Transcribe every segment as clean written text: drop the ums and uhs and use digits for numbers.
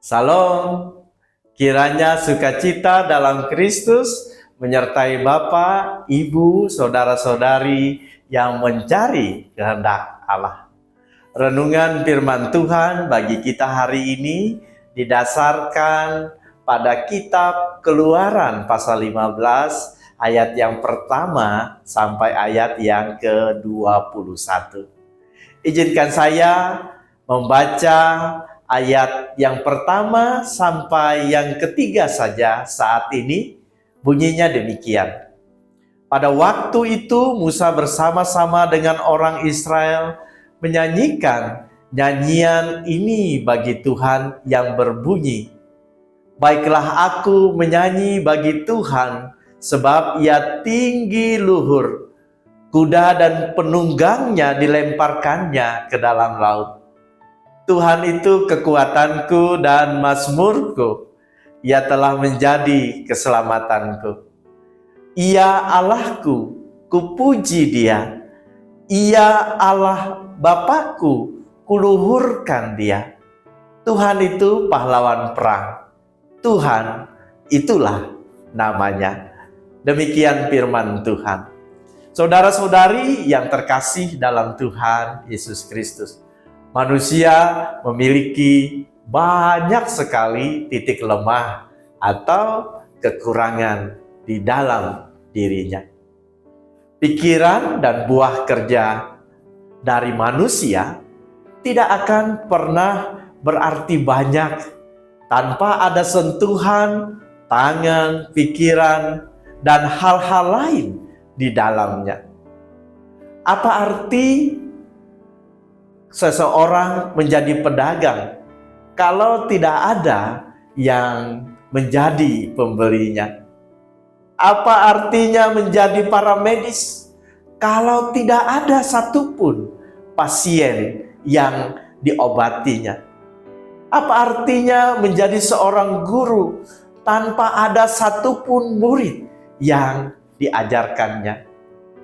Salam, kiranya sukacita dalam Kristus menyertai Bapak, Ibu, saudara-saudari yang mencari kehendak Allah. Renungan firman Tuhan bagi kita hari ini didasarkan pada kitab Keluaran pasal 15 ayat yang pertama sampai ayat yang ke-21. Izinkan saya membaca ayat yang pertama sampai yang ketiga saja saat ini. Bunyinya demikian. Pada waktu itu Musa bersama-sama dengan orang Israel menyanyikan nyanyian ini bagi Tuhan yang berbunyi, "Baiklah aku menyanyi bagi Tuhan, sebab ia tinggi luhur. Kuda dan penunggangnya dilemparkannya ke dalam laut. Tuhan itu kekuatanku dan mazmurku. Ia telah menjadi keselamatanku. Ia Allahku, kupuji Dia. Ia Allah Bapakku, kuluhurkan Dia. Tuhan itu pahlawan perang. Tuhan itulah namanya." Demikian firman Tuhan. Saudara-saudari yang terkasih dalam Tuhan Yesus Kristus, manusia memiliki banyak sekali titik lemah atau kekurangan di dalam dirinya. Pikiran dan buah kerja dari manusia tidak akan pernah berarti banyak tanpa ada sentuhan tangan, pikiran, dan hal-hal lain di dalamnya. Apa arti seseorang menjadi pedagang kalau tidak ada yang menjadi pembelinya? Apa artinya menjadi paramedis kalau tidak ada satupun pasien yang diobatinya? Apa artinya menjadi seorang guru tanpa ada satupun murid yang diajarkannya?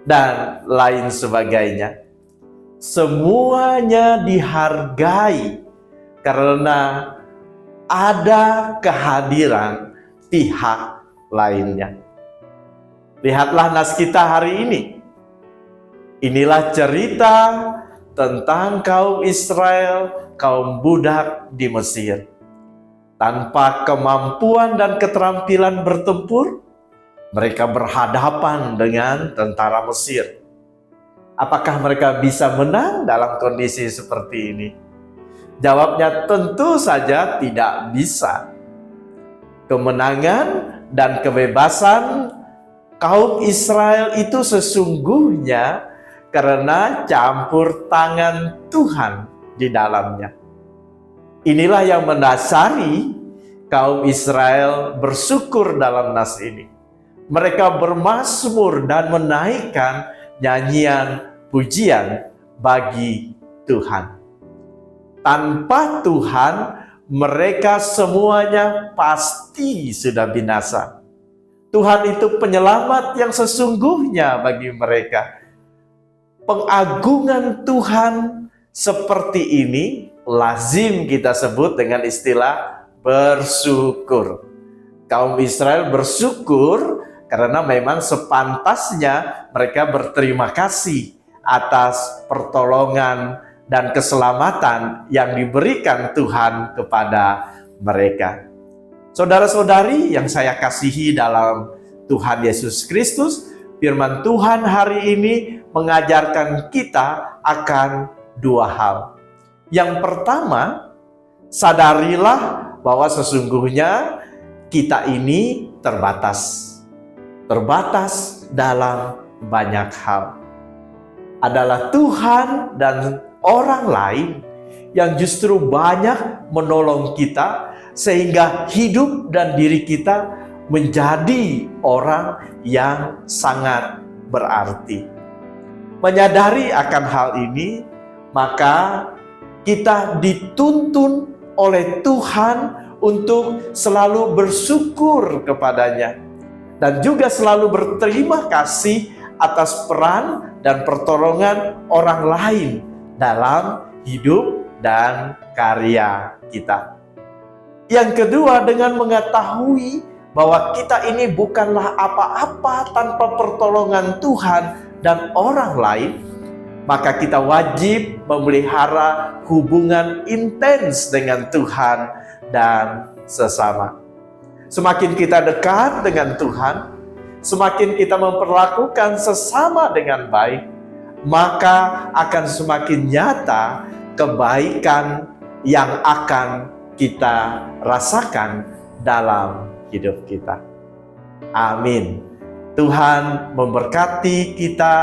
Dan lain sebagainya. Semuanya dihargai karena ada kehadiran pihak lainnya. Lihatlah nas kita hari ini. Inilah cerita tentang kaum Israel, kaum budak di Mesir. Tanpa kemampuan dan keterampilan bertempur, mereka berhadapan dengan tentara Mesir. Apakah mereka bisa menang dalam kondisi seperti ini? Jawabnya tentu saja tidak bisa. Kemenangan dan kebebasan kaum Israel itu sesungguhnya karena campur tangan Tuhan di dalamnya. Inilah yang mendasari kaum Israel bersyukur dalam nas ini. Mereka bermazmur dan menaikkan nyanyian pujian bagi Tuhan. Tanpa Tuhan, mereka semuanya pasti sudah binasa. Tuhan itu penyelamat yang sesungguhnya bagi mereka. Pengagungan Tuhan seperti ini lazim kita sebut dengan istilah bersyukur. Kaum Israel bersyukur karena memang sepantasnya mereka berterima kasih atas pertolongan dan keselamatan yang diberikan Tuhan kepada mereka. Saudara-saudari yang saya kasihi dalam Tuhan Yesus Kristus, firman Tuhan hari ini mengajarkan kita akan dua hal. Yang pertama, sadarilah bahwa sesungguhnya kita ini terbatas. Terbatas dalam banyak hal. Adalah Tuhan dan orang lain yang justru banyak menolong kita sehingga hidup dan diri kita menjadi orang yang sangat berarti. Menyadari akan hal ini, maka kita dituntun oleh Tuhan untuk selalu bersyukur kepadanya. Dan juga selalu berterima kasih atas peran dan pertolongan orang lain dalam hidup dan karya kita. Yang kedua, dengan mengetahui bahwa kita ini bukanlah apa-apa tanpa pertolongan Tuhan dan orang lain, maka kita wajib memelihara hubungan intens dengan Tuhan dan sesama. Semakin kita dekat dengan Tuhan, semakin kita memperlakukan sesama dengan baik, maka akan semakin nyata kebaikan yang akan kita rasakan dalam hidup kita. Amin. Tuhan memberkati kita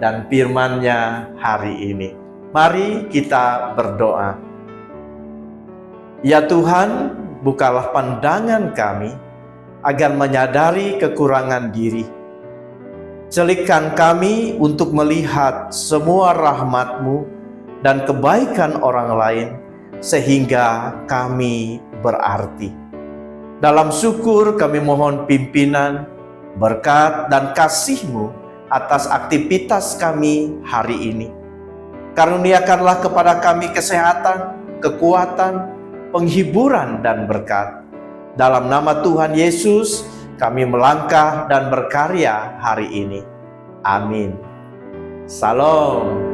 dan firman-Nya hari ini. Mari kita berdoa. Ya Tuhan, bukalah pandangan kami agar menyadari kekurangan diri. Celikkan kami untuk melihat semua rahmat-Mu dan kebaikan orang lain, sehingga kami berarti. Dalam syukur kami mohon pimpinan, berkat, dan kasih-Mu atas aktivitas kami hari ini. Karuniakanlah kepada kami kesehatan, kekuatan, penghiburan, dan berkat. Dalam nama Tuhan Yesus, kami melangkah dan berkarya hari ini. Amin. Salam.